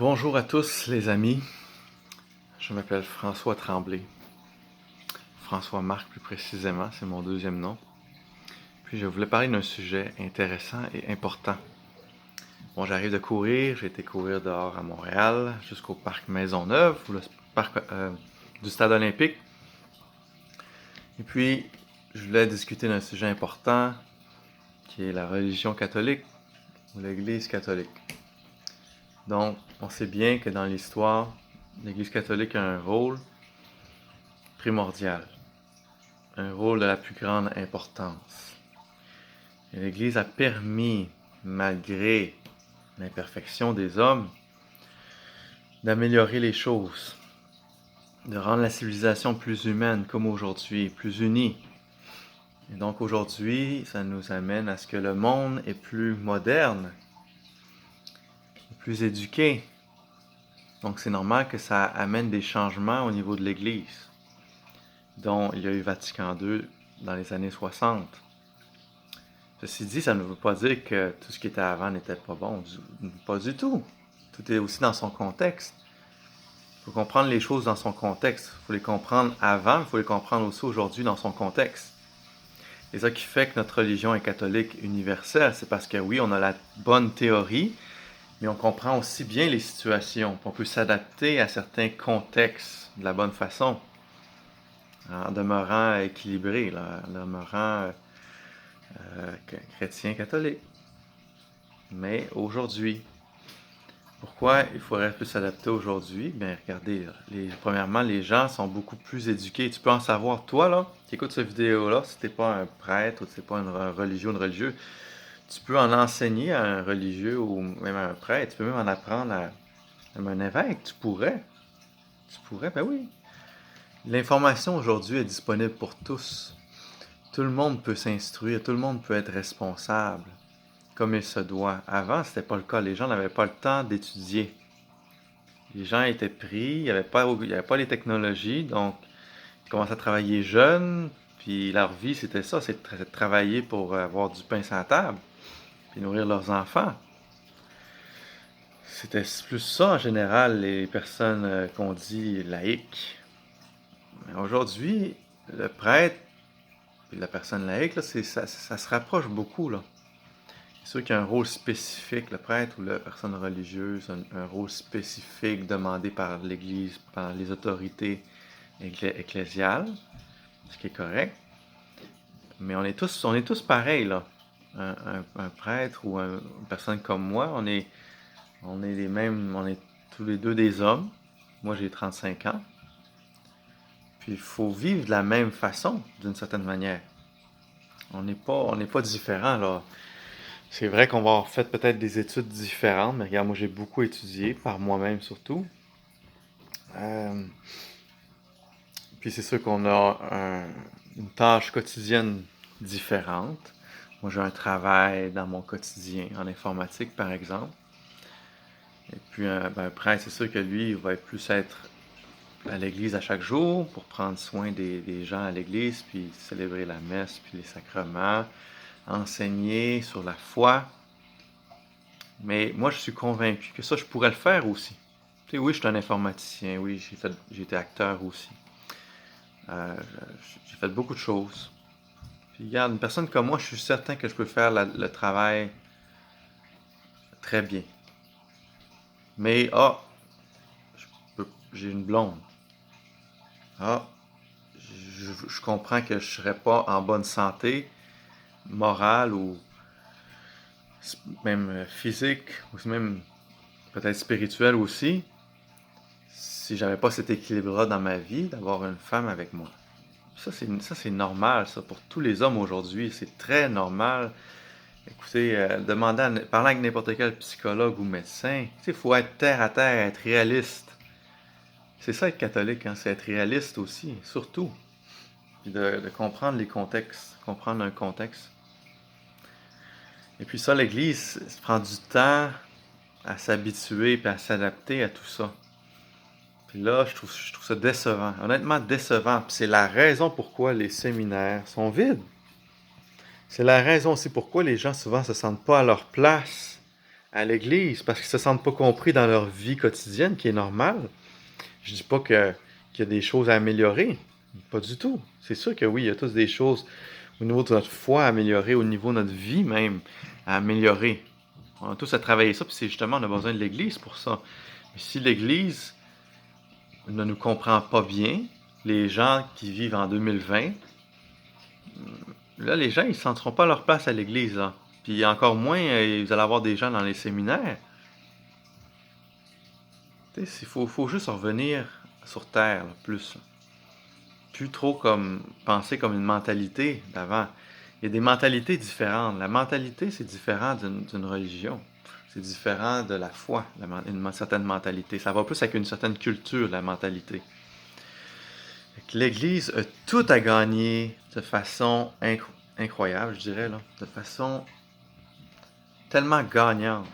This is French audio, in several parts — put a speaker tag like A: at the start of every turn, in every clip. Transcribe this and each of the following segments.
A: Bonjour à tous les amis, je m'appelle François Tremblay, François Marc plus précisément, c'est mon deuxième nom. Puis je voulais parler d'un sujet intéressant et important. Bon, j'arrive de courir, j'ai été courir dehors à Montréal jusqu'au parc Maisonneuve, ou le parc du Stade olympique. Et puis, je voulais discuter d'un sujet important qui est la religion catholique ou l'Église catholique. Donc, on sait bien que dans l'histoire, l'Église catholique a un rôle primordial, un rôle de la plus grande importance. Et l'Église a permis, malgré l'imperfection des hommes, d'améliorer les choses, de rendre la civilisation plus humaine comme aujourd'hui, plus unie. Et donc aujourd'hui, ça nous amène à ce que le monde est plus moderne, plus éduqué. Donc c'est normal que ça amène des changements au niveau de l'Église, dont il y a eu Vatican II dans les années 60. Ceci dit, ça ne veut pas dire que tout ce qui était avant n'était pas bon. Pas du tout. Tout est aussi dans son contexte. Il faut comprendre les choses dans son contexte. Il faut les comprendre avant, mais il faut les comprendre aussi aujourd'hui dans son contexte. Et ça qui fait que notre religion est catholique universelle, c'est parce que oui, on a la bonne théorie, mais on comprend aussi bien les situations. On peut s'adapter à certains contextes de la bonne façon, en demeurant équilibré, là, en demeurant chrétien catholique. Mais aujourd'hui, pourquoi il faudrait plus s'adapter aujourd'hui? Bien, regardez, premièrement, les gens sont beaucoup plus éduqués. Tu peux en savoir, toi, là, qui écoutes cette vidéo-là, si t'es pas un prêtre ou si t'es pas un religieux ou une religieuse, tu peux en enseigner à un religieux ou même à un prêtre. Tu peux même en apprendre à même un évêque. Tu pourrais. Tu pourrais, ben oui. L'information aujourd'hui est disponible pour tous. Tout le monde peut s'instruire, tout le monde peut être responsable, comme il se doit. Avant, c'était pas le cas. Les gens n'avaient pas le temps d'étudier. Les gens étaient pris, il n'y avait pas les technologies, donc ils commençaient à travailler jeunes, puis leur vie c'était ça, c'est de travailler pour avoir du pain sur la table, puis nourrir leurs enfants. C'était plus ça en général, les personnes qu'on dit laïques. Mais aujourd'hui, le prêtre et la personne laïque, là, ça se rapproche beaucoup, là. C'est sûr qu'il y a un rôle spécifique, le prêtre ou la personne religieuse, un rôle spécifique demandé par l'Église, par les autorités ecclésiales, ce qui est correct. Mais on est tous pareils, là. Un prêtre ou une personne comme moi, on est les mêmes, on est tous les deux des hommes. Moi, j'ai 35 ans. Puis il faut vivre de la même façon, d'une certaine manière. On n'est pas différents, là. C'est vrai qu'on va avoir fait peut-être des études différentes, mais regarde, moi j'ai beaucoup étudié, par moi-même surtout. Euh, Puis c'est sûr qu'on a une tâche quotidienne différente. Moi j'ai un travail dans mon quotidien, en informatique par exemple. Et puis un prêtre, c'est sûr que lui, il va plus être à l'église à chaque jour pour prendre soin des gens à l'église, puis célébrer la messe, puis les sacrements, enseigner sur la foi. Mais moi, je suis convaincu que ça, je pourrais le faire aussi. Tu sais, oui, je suis un informaticien, oui, j'ai été acteur aussi. Euh, j'ai fait beaucoup de choses. Puis regarde, une personne comme moi, je suis certain que je peux faire le travail très bien. Mais, j'ai une blonde. Ah, je comprends que je serais pas en bonne santé morale ou même physique, ou même peut-être spirituelle aussi, si j'avais pas cet équilibre-là dans ma vie, d'avoir une femme avec moi. Ça, c'est normal, ça, pour tous les hommes aujourd'hui. C'est très normal. Écoutez, parlant avec n'importe quel psychologue ou médecin, il faut être terre à terre, être réaliste. C'est ça être catholique, hein, c'est être réaliste aussi, surtout. Puis de comprendre les contextes, comprendre un contexte. Et puis ça, l'Église prend du temps à s'habituer et à s'adapter à tout ça. Puis là, je trouve ça décevant, honnêtement décevant. Puis c'est la raison pourquoi les séminaires sont vides. C'est la raison aussi pourquoi les gens souvent se sentent pas à leur place à l'Église parce qu'ils se sentent pas compris dans leur vie quotidienne, qui est normale. Je dis pas qu'il y a des choses à améliorer. Pas du tout. C'est sûr que oui, il y a tous des choses au niveau de notre foi à améliorer, au niveau de notre vie même à améliorer. On a tous à travailler ça, puis c'est justement, on a besoin de l'Église pour ça. Mais si l'Église ne nous comprend pas bien, les gens qui vivent en 2020, là, les gens, ils ne sentiront pas leur place à l'Église, là. Puis encore moins, vous allez avoir des gens dans les séminaires. Tu sais, faut juste revenir sur Terre, là, plus. Plus trop comme penser comme une mentalité d'avant. Il y a des mentalités différentes. La mentalité, c'est différent d'une religion. C'est différent de la foi, une certaine mentalité. Ça va plus avec une certaine culture, la mentalité. L'Église a tout à gagner de façon incroyable, je dirais, là, de façon tellement gagnante,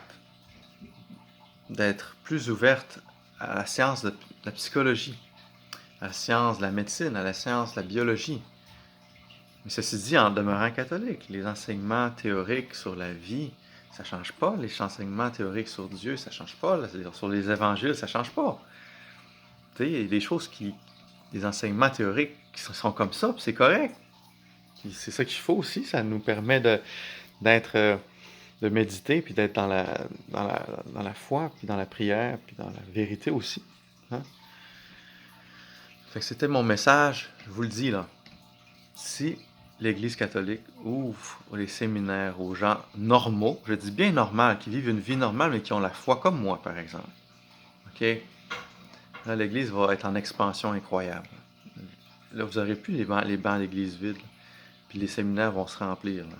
A: d'être plus ouverte à la science de la psychologie, à la science de la médecine, à la science de la biologie. Mais ceci dit, en demeurant catholique, les enseignements théoriques sur la vie, ça ne change pas. Les enseignements théoriques sur Dieu, ça ne change pas. Sur les évangiles, ça ne change pas. Tu sais, il y a des choses des enseignements théoriques qui sont comme ça, puis c'est correct. C'est ça qu'il faut aussi. Ça nous permet d'être, de méditer, puis d'être dans la foi, puis dans la prière, puis dans la vérité aussi. Hein? Fait que c'était mon message. Je vous le dis là. Si l'Église catholique ouvre les séminaires aux gens normaux, je dis bien normal, qui vivent une vie normale, mais qui ont la foi comme moi, par exemple. OK? Là, l'Église va être en expansion incroyable. Là, vous n'aurez plus les bancs d'église vides. Puis les séminaires vont se remplir. Là.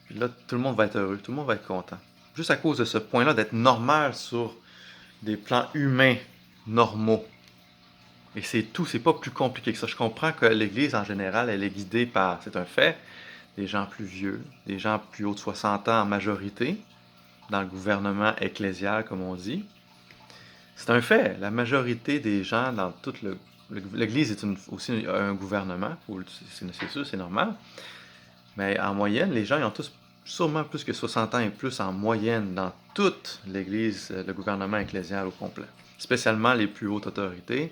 A: Puis là, tout le monde va être heureux, tout le monde va être content. Juste à cause de ce point-là, d'être normal sur des plans humains normaux. Et c'est tout, c'est pas plus compliqué que ça. Je comprends que l'Église, en général, elle est guidée par, c'est un fait, des gens plus vieux, des gens plus hauts de 60 ans en majorité, dans le gouvernement ecclésial, comme on dit. C'est un fait. La majorité des gens dans toute l'Église est aussi un gouvernement, c'est sûr, c'est normal. Mais en moyenne, les gens ils ont tous sûrement plus que 60 ans et plus en moyenne dans toute l'Église, le gouvernement ecclésial au complet. Spécialement les plus hautes autorités.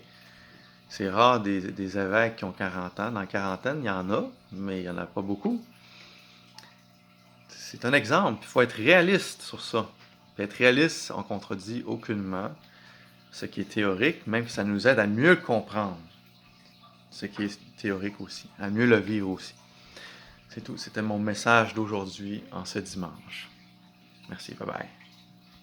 A: C'est rare des évêques qui ont 40 ans. Dans la quarantaine, il y en a, mais il n'y en a pas beaucoup. C'est un exemple. Il faut être réaliste sur ça. Puis être réaliste, on contredit aucunement ce qui est théorique, même si ça nous aide à mieux comprendre ce qui est théorique aussi, à mieux le vivre aussi. C'est tout. C'était mon message d'aujourd'hui en ce dimanche. Merci, bye bye.